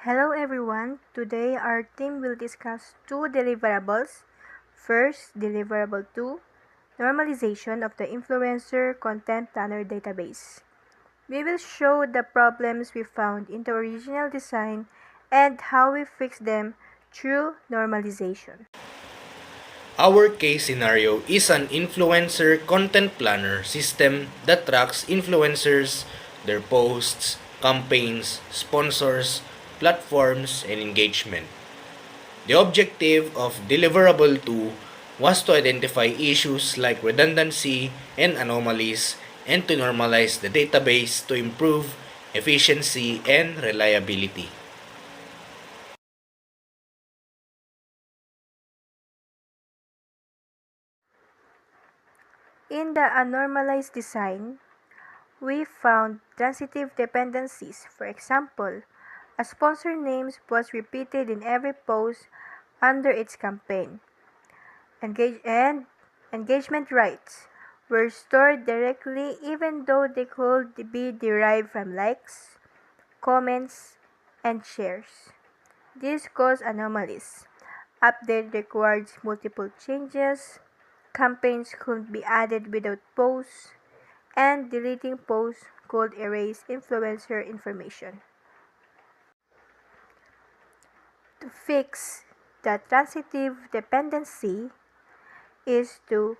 Hello everyone. Today our team will discuss two deliverables. First, Deliverable 2, normalization of the influencer content planner database. We will show the problems we found in the original design and how we fixed them through normalization. Our case scenario is an influencer content planner system that tracks influencers, their posts, campaigns, sponsors, platforms, and engagement. The objective of Deliverable 2 was to identify issues like redundancy and anomalies and to normalize the database to improve efficiency and reliability. In the anormalized design, we found transitive dependencies. For example, a sponsor name was repeated in every post under its campaign. Engagement rights were stored directly even though they could be derived from likes, comments, and shares. This caused anomalies. Update required multiple changes, campaigns couldn't be added without posts, and deleting posts could erase influencer information. To fix the transitive dependency is to,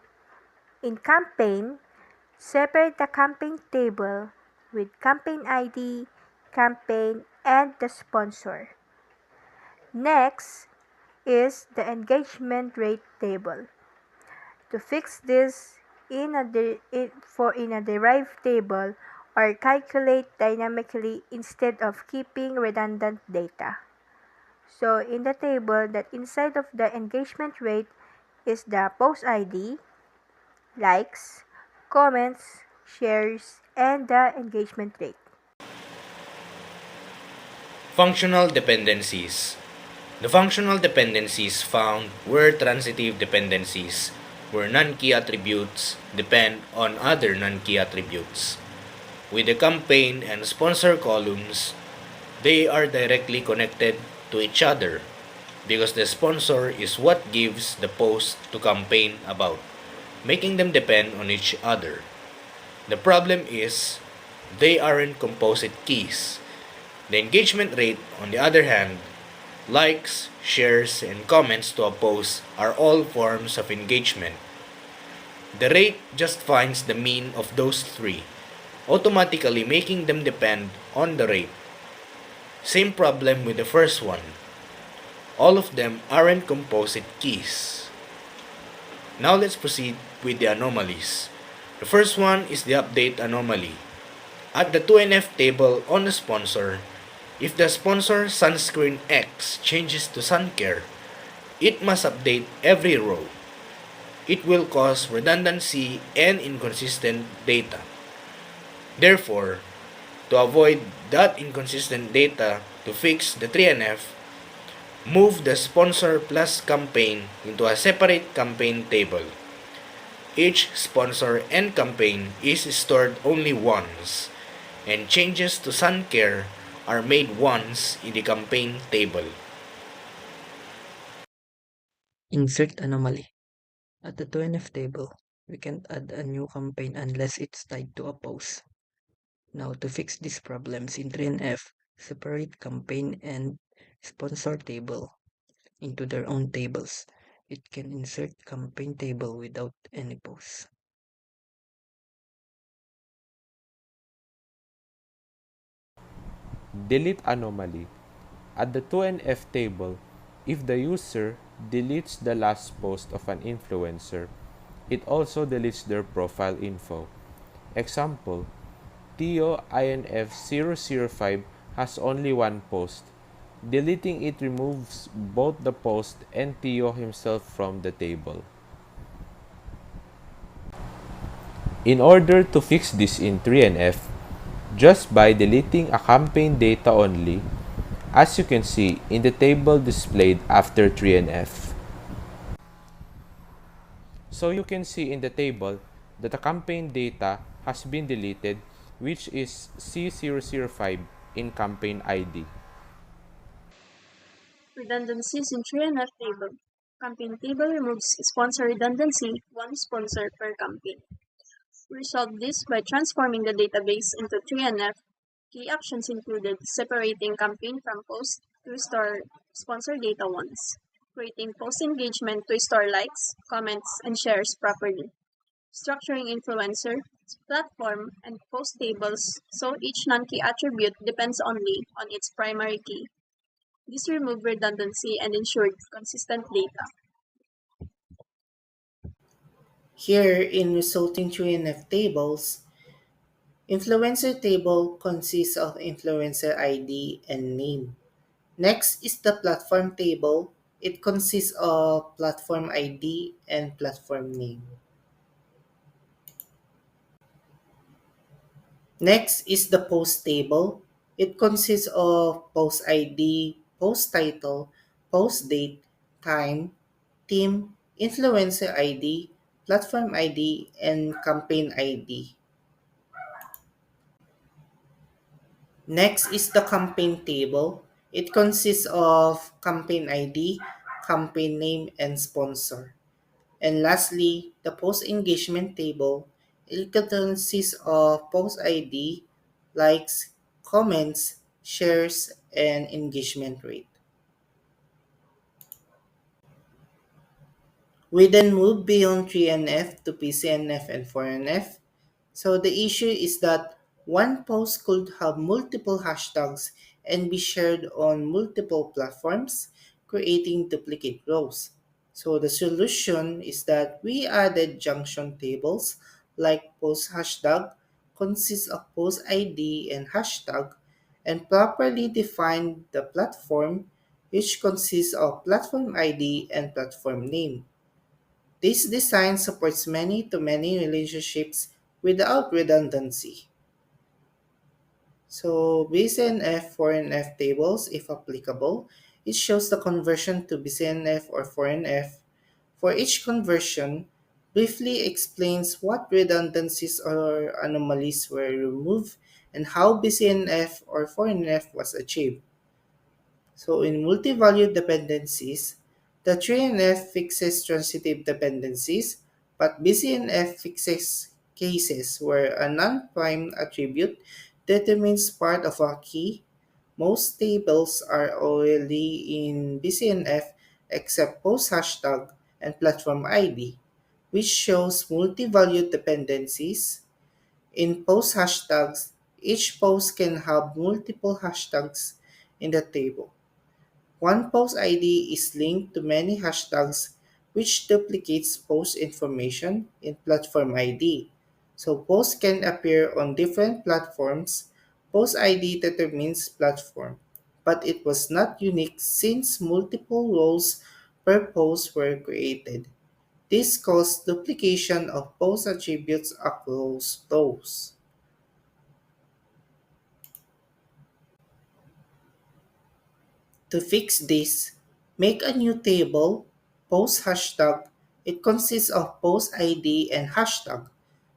in campaign, separate the campaign table with campaign ID, campaign, and the sponsor. Next is the engagement rate table. To fix this in a derived table or calculate dynamically instead of keeping redundant data. So in the table, that inside of the engagement rate is the post ID, likes, comments, shares, and the engagement rate. Functional dependencies. The functional dependencies found were transitive dependencies, where non-key attributes depend on other non-key attributes. With the campaign and sponsor columns, they are directly connected to each other because the sponsor is what gives the post to campaign about, making them depend on each other. The problem is they aren't composite keys. The engagement rate, on the other hand, likes, shares, and comments to a post are all forms of engagement. The rate just finds the mean of those three, automatically making them depend on the rate. Same problem with the first one. All of them aren't composite keys. Now let's proceed with the anomalies. The first one is the update anomaly. At the 2NF table on the sponsor, if the sponsor sunscreen X changes to sun care, it must update every row. It will cause redundancy and inconsistent data. Therefore, to avoid that inconsistent data, to fix the 3NF, move the sponsor plus campaign into a separate campaign table. Each sponsor and campaign is stored only once, and changes to sun care are made once in the campaign table. Insert anomaly. At the 2NF table, we can't add a new campaign unless it's tied to a post. Now to fix these problems in 3NF, separate campaign and sponsor table into their own tables. It can insert campaign table without any post. Delete anomaly. At the 2NF table, if the user deletes the last post of an influencer, it also deletes their profile info. Example, Tio INF005 has only one post. Deleting it removes both the post and Tio himself from the table. In order to fix this in 3NF, just by deleting a campaign data only, as you can see in the table displayed after 3NF. So you can see in the table that the campaign data has been deleted, which is C005 in campaign ID. Redundancies in 3NF table. Campaign table removes sponsor redundancy, one sponsor per campaign. We resolved this by transforming the database into 3NF. Key actions included separating campaign from post to store sponsor data once, creating post engagement to store likes, comments, and shares properly, structuring influencer, platform, and post tables so each non-key attribute depends only on its primary key. This removed redundancy and ensured consistent data. Here, in resulting 3NF tables, influencer table consists of influencer ID and name. Next is the platform table. It consists of platform ID and platform name. Next is the post table. It consists of post ID, post title, post date, time, team, influencer ID, platform ID, and campaign ID. Next is the campaign table. It consists of campaign ID, campaign name, and sponsor. And lastly, the post engagement table. It consists of post ID, likes, comments, shares, and engagement rate. We then move beyond 3NF to PCNF and 4NF. So the issue is that one post could have multiple hashtags and be shared on multiple platforms, creating duplicate rows. So the solution is that we added junction tables like post hashtag consists of post ID and hashtag and properly defined the platform which consists of platform ID and platform name. This design supports many-to-many relationships without redundancy. So BCNF 4NF tables, if applicable, it shows the conversion to BCNF or 4NF. For each conversion, briefly explains what redundancies or anomalies were removed and how BCNF or 4NF was achieved. So in multi-value dependencies, the 3NF fixes transitive dependencies, but BCNF fixes cases where a non-prime attribute determines part of a key. Most tables are already in BCNF except post hashtag and platform ID, which shows multi-value dependencies. In post hashtags, each post can have multiple hashtags in the table. One post ID is linked to many hashtags which duplicates post information in platform ID. So posts can appear on different platforms. Post ID determines platform, but it was not unique since multiple roles per post were created. This caused duplication of post attributes across rows. To fix this, make a new table, post hashtag. It consists of post ID and hashtag.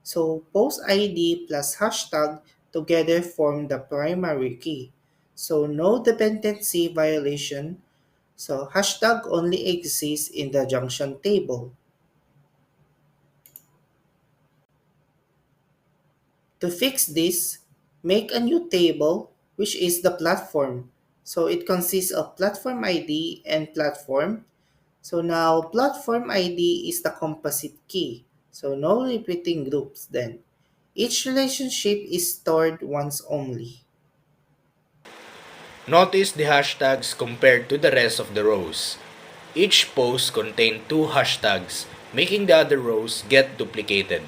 So post ID plus hashtag together form the primary key. So no dependency violation. So hashtag only exists in the junction table. To fix this, make a new table, which is the platform. So it consists of platform ID and platform. So now platform ID is the composite key. So no repeating groups then. Each relationship is stored once only. Notice the hashtags compared to the rest of the rows. Each post contained two hashtags, making the other rows get duplicated.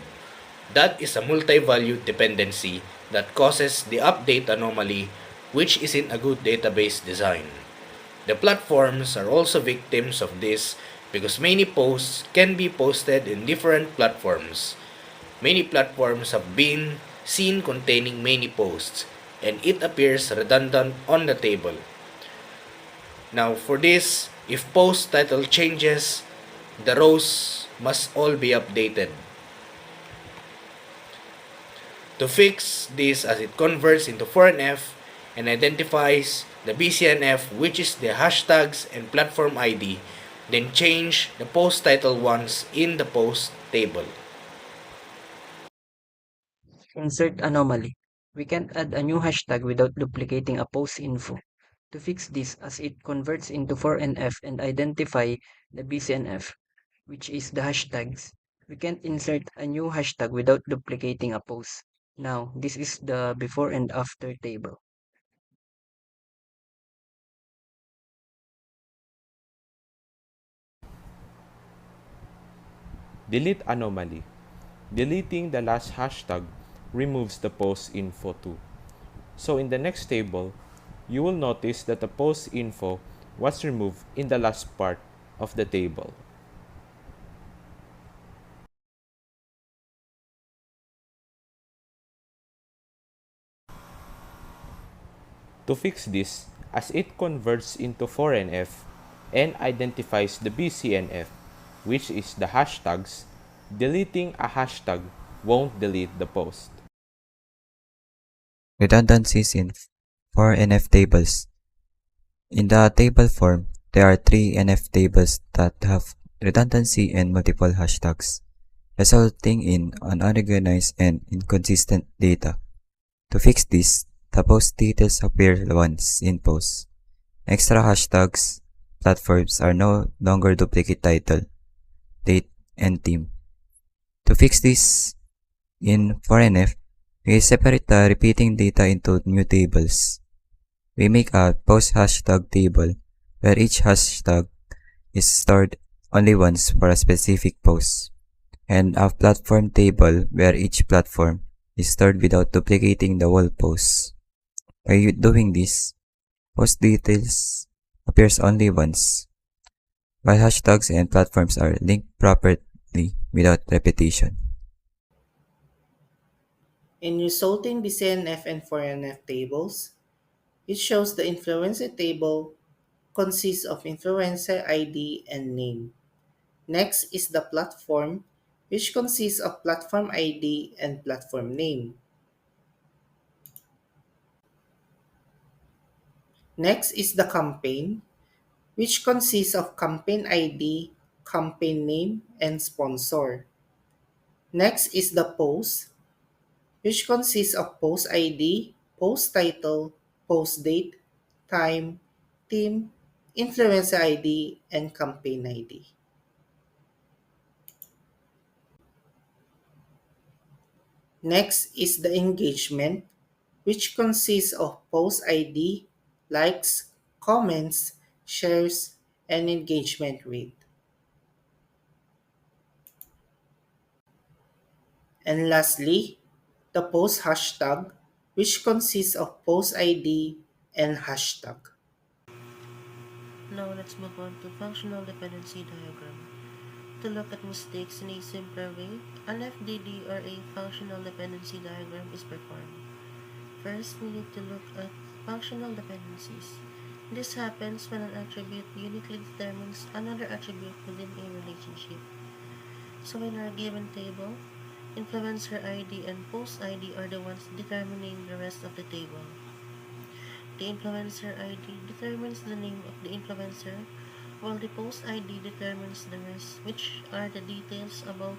That is a multi-value dependency that causes the update anomaly, which isn't a good database design. The platforms are also victims of this because many posts can be posted in different platforms. Many platforms have been seen containing many posts, and it appears redundant on the table. Now for this, if post title changes, the rows must all be updated. To fix this as it converts into 4NF, and identifies the BCNF, which is the hashtags and platform ID, then change the post title once in the post table. Insert anomaly. We can't add a new hashtag without duplicating a post info. To fix this, as it converts into 4NF and identify the BCNF, which is the hashtags, we can't insert a new hashtag without duplicating a post. Now, this is the before and after table. Delete anomaly. Deleting the last hashtag removes the post info too. So in the next table, you will notice that the post info was removed in the last part of the table. To fix this, as it converts into 4NF and identifies the BCNF, which is the hashtags, deleting a hashtag won't delete the post. Redundancies in 4NF tables. In the table form, there are three NF tables that have redundancy and multiple hashtags, resulting in unorganized and inconsistent data. To fix this, the post details appear once in post. Extra hashtags platforms are no longer duplicate title, date, and theme. To fix this, in 4NF, we separate the repeating data into new tables. We make a post hashtag table where each hashtag is stored only once for a specific post, and a platform table where each platform is stored without duplicating the whole post. By doing this, post details appears only once, while hashtags and platforms are linked properly without repetition. In resulting BCNF and 4NF tables, it shows the influencer table consists of influencer ID and name. Next is the platform, which consists of platform ID and platform name. Next is the campaign, which consists of campaign ID, campaign name, and sponsor. Next is the post, which consists of post ID, post title, post date, time, team, influencer ID, and campaign ID. Next is the engagement, which consists of post ID, likes, comments, shares, and engagement rate. And lastly, the post hashtag, which consists of post ID and hashtag. Now let's move on to functional dependency diagram. To look at mistakes in a simpler way, an FDD or a functional dependency diagram is performed. First, we need to look at functional dependencies. This happens when an attribute uniquely determines another attribute within a relationship. So in our given table, influencer ID and post ID are the ones determining the rest of the table. The influencer ID determines the name of the influencer, while the post ID determines the rest, which are the details about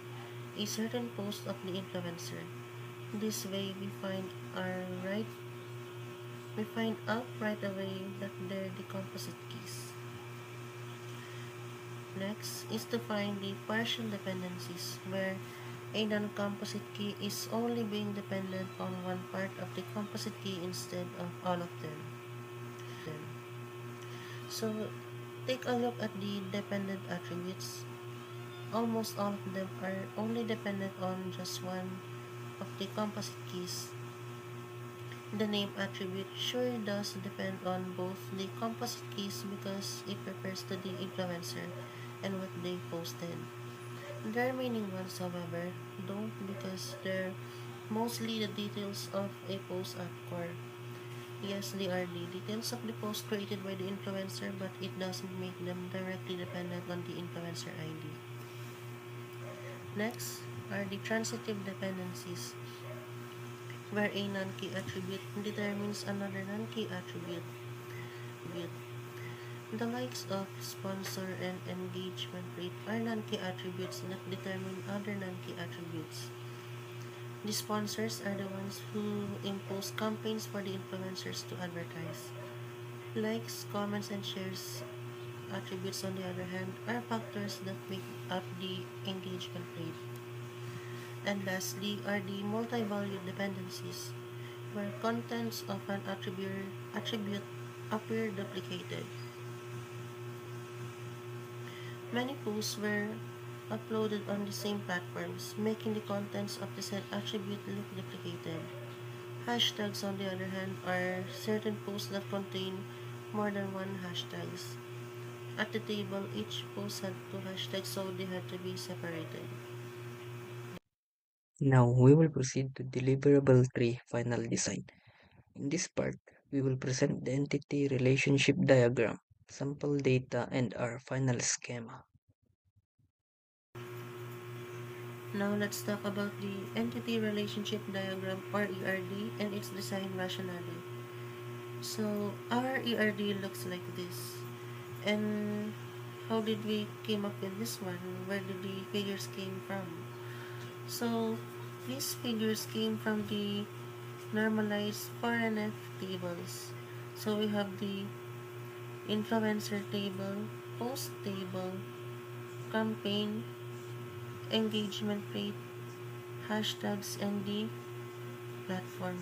a certain post of the influencer. This way, we find out right away that they're the composite keys. Next is to find the partial dependencies, where a non-composite key is only being dependent on one part of the composite key instead of all of them. So, take a look at the dependent attributes. Almost all of them are only dependent on just one of the composite keys. The name attribute sure does depend on both the composite keys because it refers to the influencer and what they posted. The remaining ones, however, don't because they're mostly the details of a post at core. Yes, they are the details of the post created by the influencer, but it doesn't make them directly dependent on the influencer ID. Next are the transitive dependencies, where a non-key attribute determines another non-key attribute. The likes of sponsor and engagement rate are non-key attributes that determine other non-key attributes. The sponsors are the ones who impose campaigns for the influencers to advertise. Likes, comments, and shares attributes, on the other hand, are factors that make up the engagement rate. And lastly are the multi-valued dependencies, where contents of an attribute appear duplicated. Many posts were uploaded on the same platforms, making the contents of the said attribute look duplicated. Hashtags, on the other hand, are certain posts that contain more than one hashtags. At the table, each post had two hashtags, so they had to be separated. Now we will proceed to Deliverable 3 final design. In this part, we will present the entity relationship diagram, sample data, and our final schema. Now let's talk about the entity relationship diagram, or ERD, and its design rationale. So our ERD looks like this. And how did we came up with this one? Where did the figures came from? So these figures came from the normalized 4NF tables. So we have the influencer table, post table, campaign, engagement rate, hashtags, and the platform.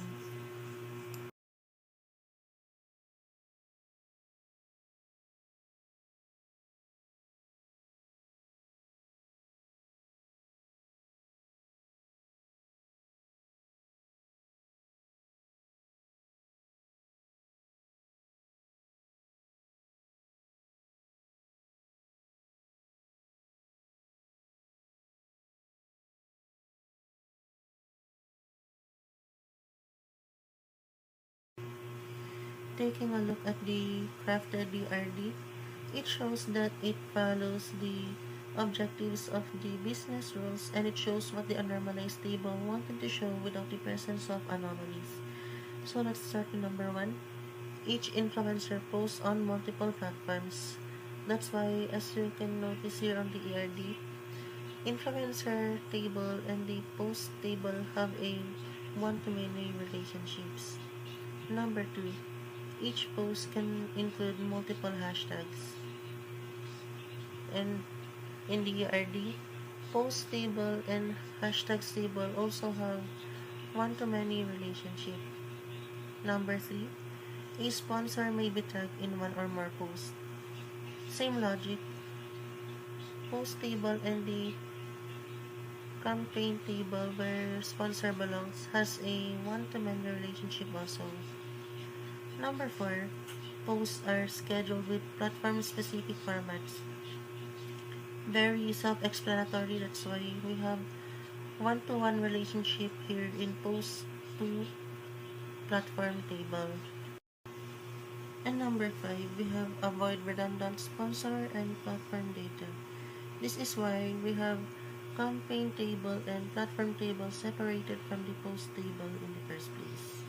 Taking a look at the crafted DRD, it shows that it follows the objectives of the business rules, and it shows what the unnormalized table wanted to show without the presence of anomalies. So let's start with number one. Each influencer posts on multiple platforms. That's why, as you can notice here on the ERD, influencer table and the post table have a one-to-many relationships. Number two, each post can include multiple hashtags. And in the ERD, post table and hashtags table also have one-to-many relationship. Number three, a sponsor may be tagged in one or more posts. Same logic, post table and the campaign table where sponsor belongs has a one-to-many relationship also. Number 4, posts are scheduled with platform-specific formats. Very self-explanatory, that's why we have one-to-one relationship here in post to platform table. And number 5, we have avoid redundant sponsor and platform data. This is why we have campaign table and platform table separated from the post table in the first place.